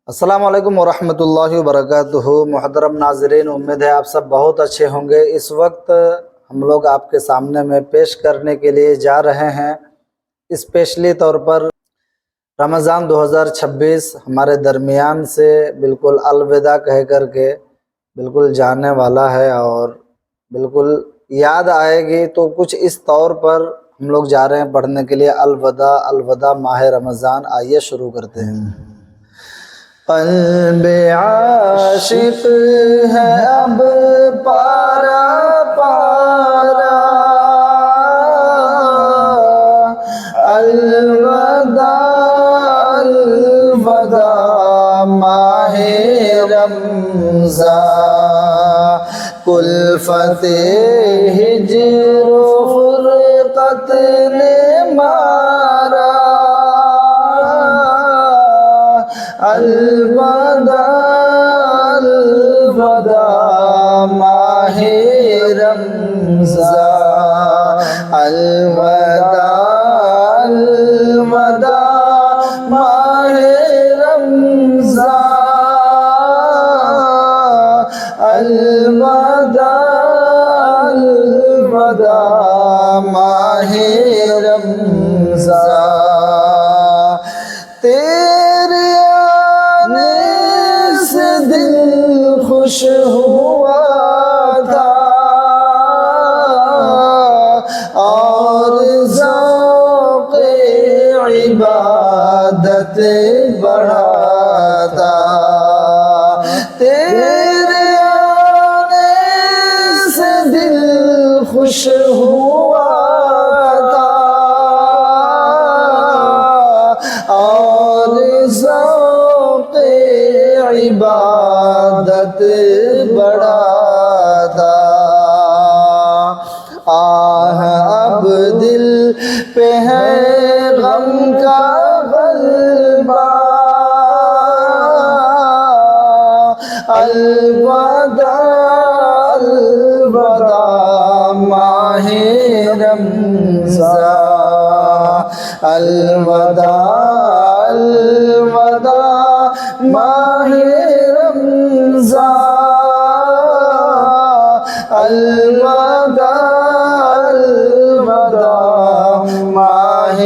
السلام علیکم ورحمۃ اللہ وبرکاتہ۔ محترم ناظرین، امید ہے آپ سب بہت اچھے ہوں گے۔ اس وقت ہم لوگ آپ کے سامنے میں پیش کرنے کے لیے جا رہے ہیں اسپیشلی طور پر رمضان 2026 ہمارے درمیان سے بالکل الوداع کہہ کر کے بالکل جانے والا ہے، اور بالکل یاد آئے گی تو کچھ اس طور پر ہم لوگ جا رہے ہیں پڑھنے کے لیے الوداع الوداع ماہ رمضان۔ آئیے شروع کرتے ہیں۔ قلب عاشق ہے اب پارا پارا، الوداع الوداع ماہ رمضان، کلفت ہجر و فرقت نے مارا، الوداع الوداع ماہ رمضان، الوداع الوداع ماہ رمضان، الوداع الوداع ماہ رمضان۔ تیرے دل خوش ہوا تھا اور ذوق عبادت بڑھا تھا، تیرے آنے سے دل خوش ہوا تھا اور ذوق عبادت بڑھا تھا۔ آہ اب دل پہ ہے غم کا غلبہ، الوداع الوداع ماہ رمضان، الوداع الوداع ماہ رمضان، الوداع الوداع ماہ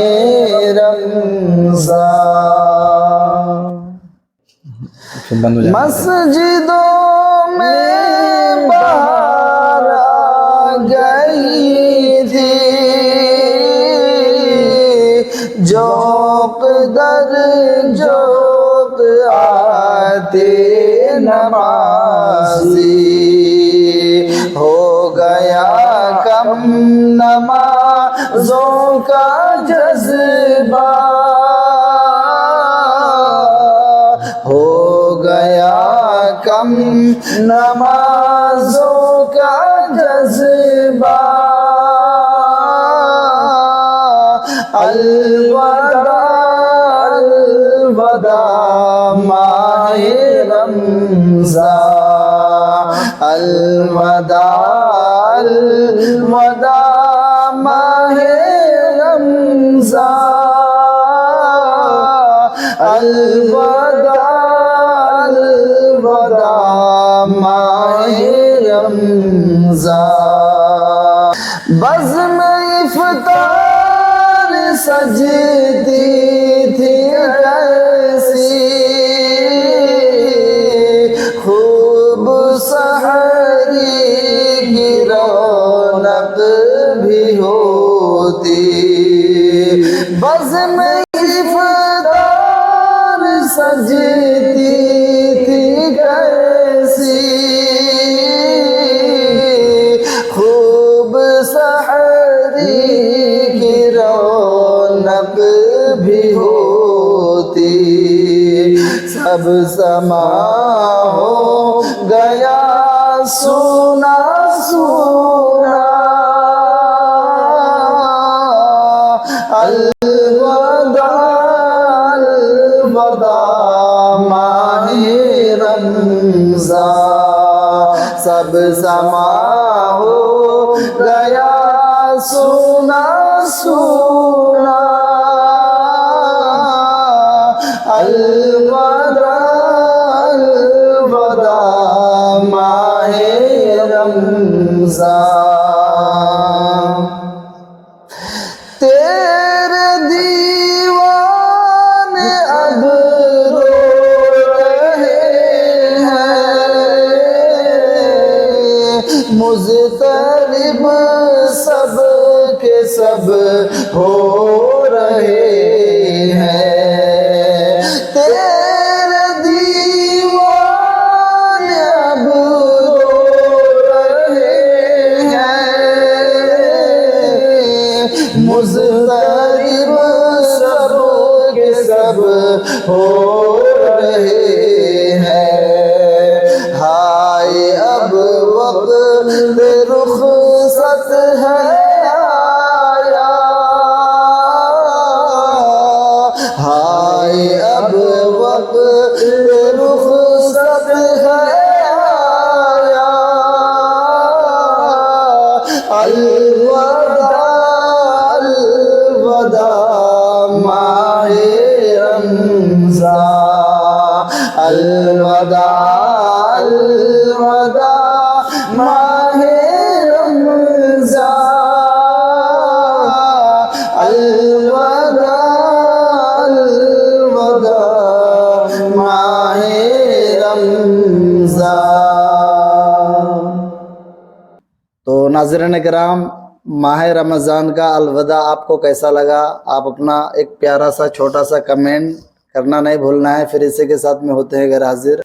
رمضان۔ مسجدوں میں بہار آ گئی تھی، جوق در جوق آتے نمازی، ہو گیا کم نمازوں کا جذبہ، ہو گیا کم نمازوں کا جذبہ، الوداع الوداع ماہ رمضان، الوداع الوداع ماہ رمضان، الوداع الوداع ماہ رمضان۔ بزم افطار سجتی تھی کیسی، خوب سحری کی رونق بھی ہوتی، بزم افطار سجتی تھی کیسی، خوب سحری کی رونق بھی ہوتی، سب سما ہو گیا سونا سونا، الوداع الوداع ماہ رمضان، سب سما ہو گیا سونا سونا، الوداع مضطرب سب کے سب ہو رہے ہیں، تیرے دیوانے اب رو رہے ہیں، مضطرب سب کے سب ہو رہے ہیں۔ ہائے اب وقت رخصت ہے آیا، ہائے اب وقت رخصت ہے آیا، الوداع الوداع ماہ رمضان، الوداع الوداع ماہ رمضان، الوداع الوداع ماہ رمضان۔ تو ناظرین کرام، ماہ رمضان کا الوداع آپ کو کیسا لگا؟ آپ اپنا ایک پیارا سا چھوٹا سا کمنٹ کرنا نہیں بھولنا ہے۔ پھر اسی کے ساتھ میں ہوتے ہیں غیر حاضر۔